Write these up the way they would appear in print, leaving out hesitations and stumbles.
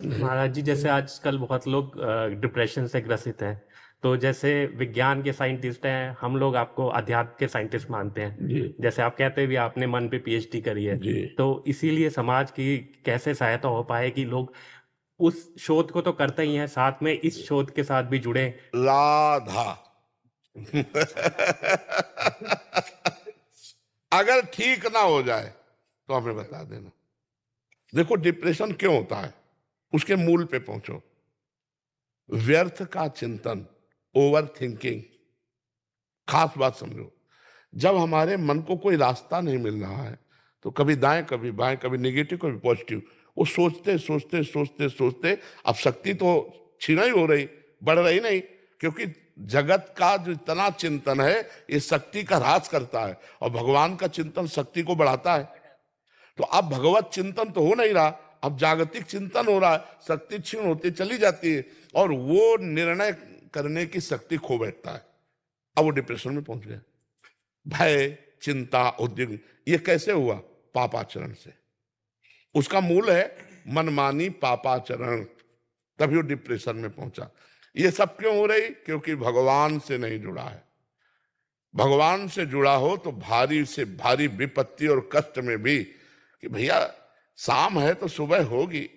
महाराज जी, जैसे आजकल बहुत लोग डिप्रेशन से ग्रसित हैं, तो जैसे विज्ञान के साइंटिस्ट हैं, हम लोग आपको अध्यात्म के साइंटिस्ट मानते हैं। जी जैसे आप कहते भी आपने मन पे पीएचडी करी है, जी। तो इसीलिए समाज की कैसे सहायता हो पाए कि लोग उस शोध को तो करते ही हैं, साथ में इस शोध के साथ भी जुड़े। राधा अगर ठीक ना हो जाए तो हमें बता देना। देखो डिप्रेशन क्यों होता है, उसके मूल पे पहुंचो। व्यर्थ का चिंतन, ओवर थिंकिंग। खास बात समझो, जब हमारे मन को कोई रास्ता नहीं मिल रहा है तो कभी दाएं कभी बाएं, कभी नेगेटिव कभी पॉजिटिव, वो सोचते सोचते सोचते सोचते अब शक्ति तो छीना ही हो रही, बढ़ रही नहीं। क्योंकि जगत का जो इतना चिंतन है ये शक्ति का ह्रास करता है, और भगवान का चिंतन शक्ति को बढ़ाता है। तो अब भगवत चिंतन तो हो नहीं रहा, अब जागतिक चिंतन हो रहा है, शक्ति क्षीण होती चली जाती है और वो निर्णय करने की शक्ति खो बैठता है। अब वो डिप्रेशन में पहुंच गया। भय, चिंता, उद्विग्न, ये कैसे हुआ? पापाचरण से। उसका मूल है मनमानी पापाचरण, तभी वो डिप्रेशन में पहुंचा। ये सब क्यों हो रही? क्योंकि भगवान से नहीं जुड़ा है। भगवान से जुड़ा हो तो भारी से भारी विपत्ति और कष्ट में भी कि भैया शाम है तो सुबह होगी,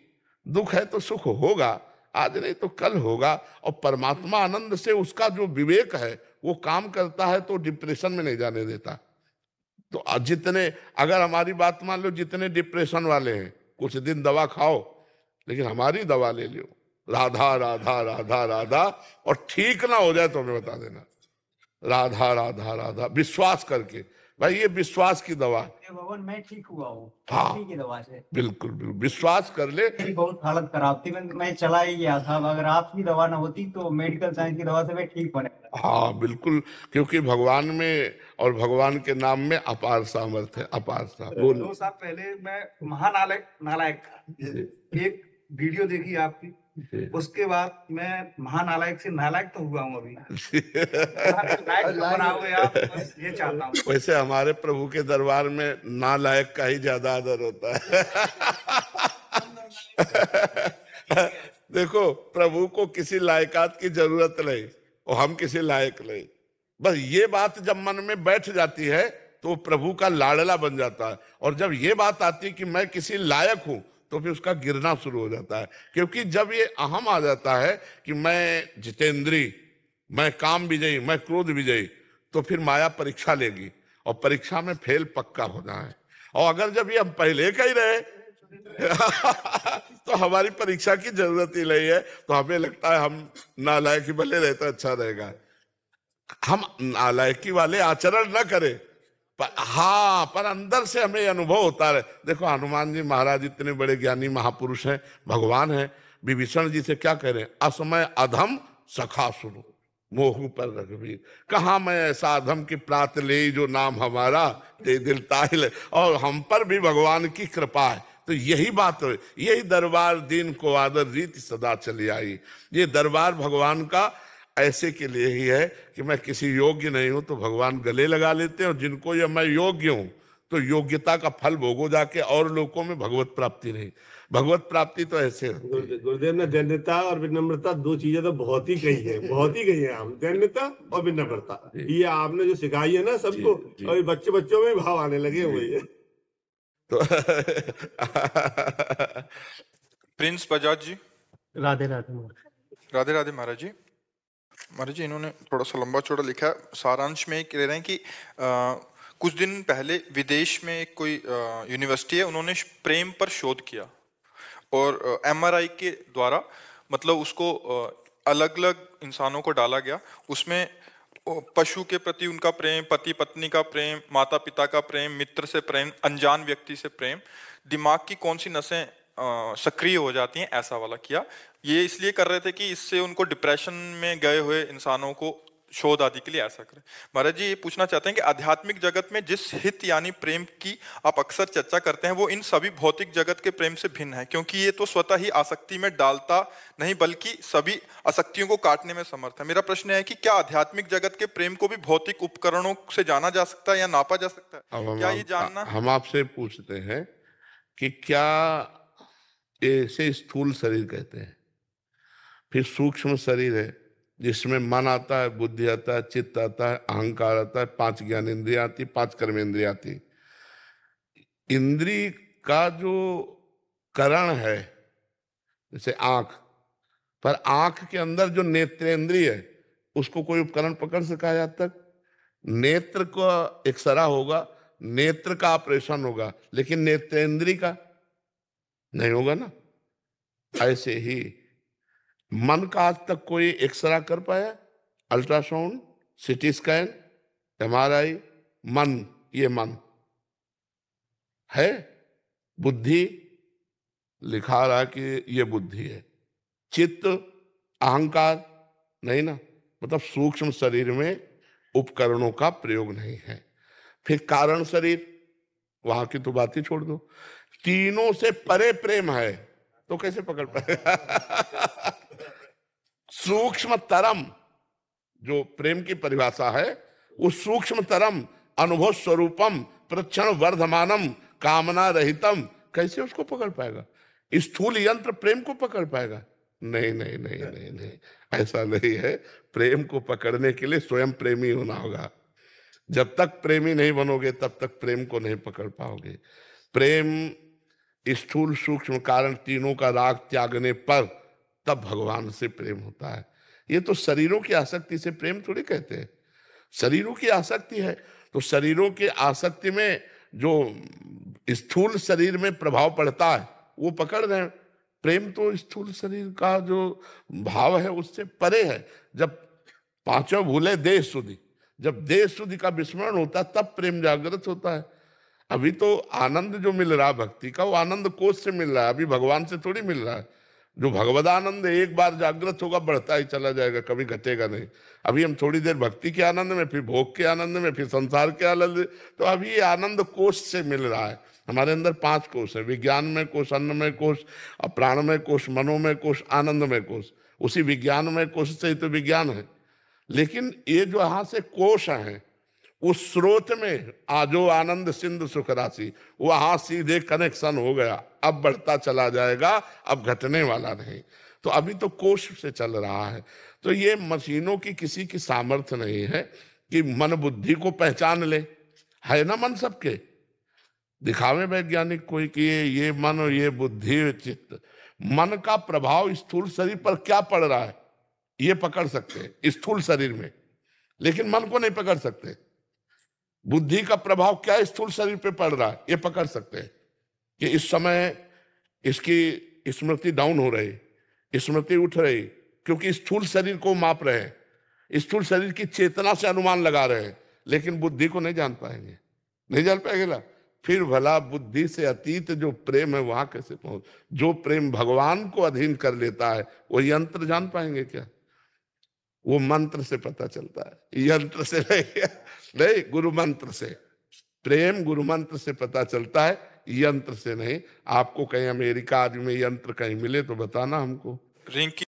दुख है तो सुख होगा, आज नहीं तो कल होगा। और परमात्मा आनंद से उसका जो विवेक है वो काम करता है तो डिप्रेशन में नहीं जाने देता। तो जितने, अगर हमारी बात मान लो, जितने डिप्रेशन वाले हैं कुछ दिन दवा खाओ, लेकिन हमारी दवा ले लो, राधा राधा राधा राधा, और ठीक ना हो जाए तो हमें बता देना। राधा राधा राधा विश्वास करके, भाई ये विश्वास की दवा है। ये भगवान मैं ठीक हुआ हूँ हाँ उन्हीं की दवा से। बिल्कुल बिल्कुल, विश्वास कर ले। मेरी बहुत हालत खराब थी, मैं चला ही गया था। अगर आपकी दवा ना होती तो मेडिकल साइंस की दवा से मैं ठीक होने वाला था। हाँ बिल्कुल, क्योंकि भगवान में और भगवान के नाम में अपार सामर्थ्य है, अपार सामर्थ्य। बोलो। 2 साल पहले मैं महानालायक नालायक था, एक वीडियो देखी आपकी, उसके बाद मैं महानालायक से नालायक तो हुआ हूँ अभी। लायक तो बनाओगे आप, बस ये चाहता हूँ। वैसे हमारे प्रभु के दरबार में नालायक का ही ज्यादा आदर होता है। देखो प्रभु को किसी लायकात की जरूरत नहीं और हम किसी लायक नहीं। बस ये बात जब मन में बैठ जाती है तो प्रभु का लाडला बन जाता है, और जब ये बात आती है कि मैं किसी लायक हूं तो फिर उसका गिरना शुरू हो जाता है। क्योंकि जब ये अहम आ जाता है कि मैं जितेंद्री, मैं काम विजयी, मैं क्रोध विजयी, तो फिर माया परीक्षा लेगी और परीक्षा में फेल पक्का होना है। और अगर जब ये हम पहले का ही रहे तो हमारी परीक्षा की जरूरत ही नहीं है, तो हमें लगता है हम नालायक ही भले रहते अच्छा रहेगा। हम नालायकी वाले आचरण न करें, पर हाँ, पर अंदर से हमें अनुभव होता है। देखो हनुमान जी महाराज इतने बड़े ज्ञानी महापुरुष हैं, भगवान हैं, विभीषण जी से क्या कह रहे हैं? असमय अधम सखा सुनो मोह पर रघुवीर, कहा मैं ऐसा अधम की प्रात ले जो नाम हमारा ते दिल ताहिल। और हम पर भी भगवान की कृपा है। तो यही बात है, यही दरबार दीन को आदर रीति सदा चली आई। ये दरबार भगवान का ऐसे के लिए ही है कि मैं किसी योग्य नहीं हूं तो भगवान गले लगा लेते हैं, और जिनको ये मैं योग्य हूं तो योग्यता का फल भोगो जाके, और लोगों में भगवत प्राप्ति नहीं। भगवत प्राप्ति तो ऐसे होती है। गुरुदेव ने दैन्यता और विनम्रता दो चीजें तो बहुत ही कही है, बहुत ही कही है। हम दैन्यता और विनम्रता, ये आपने जो सिखाई है ना सबको, और बच्चे बच्चों में भाव आने लगे हुए हैं। तो प्रिंस बजाज जी। राधे राधे महाराज। राधे राधे महाराज जी। महाराज जी इन्होंने थोड़ा सा लंबा चौड़ा लिखा है, सारांश में कह रहे हैं कि कुछ दिन पहले विदेश में एक कोई यूनिवर्सिटी है, उन्होंने प्रेम पर शोध किया और एमआरआई के द्वारा मतलब उसको अलग अलग इंसानों को डाला गया। उसमें पशु के प्रति उनका प्रेम, पति पत्नी का प्रेम, माता पिता का प्रेम, मित्र से प्रेम, अनजान व्यक्ति से प्रेम, दिमाग की कौन सी नसें सक्रिय हो जाती हैं, ऐसा वाला किया। ये इसलिए कर रहे थे कि इससे उनको डिप्रेशन में गए हुए इंसानों को शोध आदि के लिए ऐसा करें। महाराज जी ये पूछना चाहते हैं कि आध्यात्मिक जगत में जिस हित यानी प्रेम की आप अक्सर चर्चा करते हैं वो इन सभी भौतिक जगत के प्रेम से भिन्न है, क्योंकि ये तो स्वतः ही आसक्ति में डालता नहीं बल्कि सभी आसक्तियों को काटने में समर्थ है। मेरा प्रश्न है कि क्या आध्यात्मिक जगत के प्रेम को भी भौतिक उपकरणों से जाना जा सकता है या नापा जा सकता है? क्या ये जानना हम आपसे पूछते हैं कि क्या ऐसे स्थूल शरीर कहते हैं। फिर सूक्ष्म शरीर है जिसमें मन आता है, बुद्धि आता है, चित्त आता है, अहंकार आता है, 5 ज्ञानेंद्रियां आती, 5 कर्मेंद्रियां आती। इंद्री का जो करण है, जैसे आंख, पर आंख के अंदर जो नेत्रेंद्रिय है उसको कोई उपकरण पकड़ सका है आज तक? नेत्र का एक्सरा होगा, नेत्र का ऑपरेशन होगा, लेकिन नेत्रेंद्रिय का नहीं होगा ना। ऐसे ही मन का आज तक कोई एक्सरा कर पाया? अल्ट्रासाउंड, सिटी स्कैन, MRI, मन, ये मन है। बुद्धि लिखा रहा कि ये बुद्धि है। चित्त, अहंकार नहीं ना, मतलब सूक्ष्म शरीर में उपकरणों का प्रयोग नहीं है। फिर कारण शरीर, वहां की तो बात ही छोड़ दो। तीनों से परे प्रेम है तो कैसे पकड़ पाएगा? सूक्ष्म तरम, जो प्रेम की परिभाषा है, उस सूक्ष्म तरम अनुभव स्वरूपम प्रक्षण वर्धमानम कामना रहितम, कैसे उसको पकड़ पाएगा? स्थूल यंत्र प्रेम को पकड़ पाएगा? नहीं नहीं नहीं नहीं नहीं, ऐसा नहीं है। प्रेम को पकड़ने के लिए स्वयं प्रेमी होना होगा। जब तक प्रेमी नहीं बनोगे तब तक प्रेम को नहीं पकड़ पाओगे। प्रेम स्थूल सूक्ष्म कारण तीनों का राग त्यागने पर तब भगवान से प्रेम होता है। ये तो शरीरों की आसक्ति से प्रेम थोड़ी कहते हैं। शरीरों की आसक्ति है तो शरीरों की आसक्ति में जो स्थूल शरीर में प्रभाव पड़ता है वो पकड़ रहे हैं। प्रेम तो स्थूल शरीर का जो भाव है उससे परे है। जब पांचों भूले देह शुद्धि, जब देह शुद्धि का विस्मरण होता है तब प्रेम जागृत होता है। अभी तो आनंद जो मिल रहा है भक्ति का, वो आनंद कोष से मिल रहा है, अभी भगवान से थोड़ी मिल रहा है। जो भगवदानंद एक बार जागृत होगा बढ़ता ही चला जाएगा, कभी घटेगा नहीं। अभी हम थोड़ी देर भक्ति के आनंद में, फिर भोग के आनंद में, फिर संसार के आनंद, तो अभी ये आनंद कोष से मिल रहा है। हमारे अंदर 5 कोष है, विज्ञानमय कोष, अन्नमय कोष, प्राणमय कोष, मनोमय कोष, आनंदमय कोष। उसी विज्ञानमय कोष से ही तो विज्ञान है। लेकिन ये जो यहाँ से कोष हैं उस स्रोत में आजो आनंद सिंधु सुख राशि, वहां सीधे कनेक्शन हो गया, अब बढ़ता चला जाएगा, अब घटने वाला नहीं। तो अभी तो कोष से चल रहा है। तो ये मशीनों की किसी की सामर्थ्य नहीं है कि मन बुद्धि को पहचान ले। है ना मन सबके, दिखावे वैज्ञानिक कोई कि ये मन और ये बुद्धि चित्त, मन का प्रभाव स्थूल शरीर पर क्या पड़ रहा है ये पकड़ सकते हैं स्थूल शरीर में, लेकिन मन को नहीं पकड़ सकते। बुद्धि का प्रभाव क्या स्थूल शरीर पे पड़ रहा है ये पकड़ सकते हैं कि इस समय इसकी स्मृति डाउन हो रही, स्मृति उठ रही, क्योंकि स्थूल शरीर को माप रहे हैं, स्थूल शरीर की चेतना से अनुमान लगा रहे हैं, लेकिन बुद्धि को नहीं जान पाएंगे, नहीं जान पाएंगे ना। फिर भला बुद्धि से अतीत जो प्रेम है वहां कैसे पहुंच? जो प्रेम भगवान को अधीन कर लेता है वो यंत्र जान पाएंगे क्या? वो मंत्र से पता चलता है, यंत्र से नहीं, गुरु मंत्र से। प्रेम गुरु मंत्र से पता चलता है, यंत्र से नहीं। आपको कहीं अमेरिका आदि में यंत्र कहीं मिले तो बताना हमको। रिंकी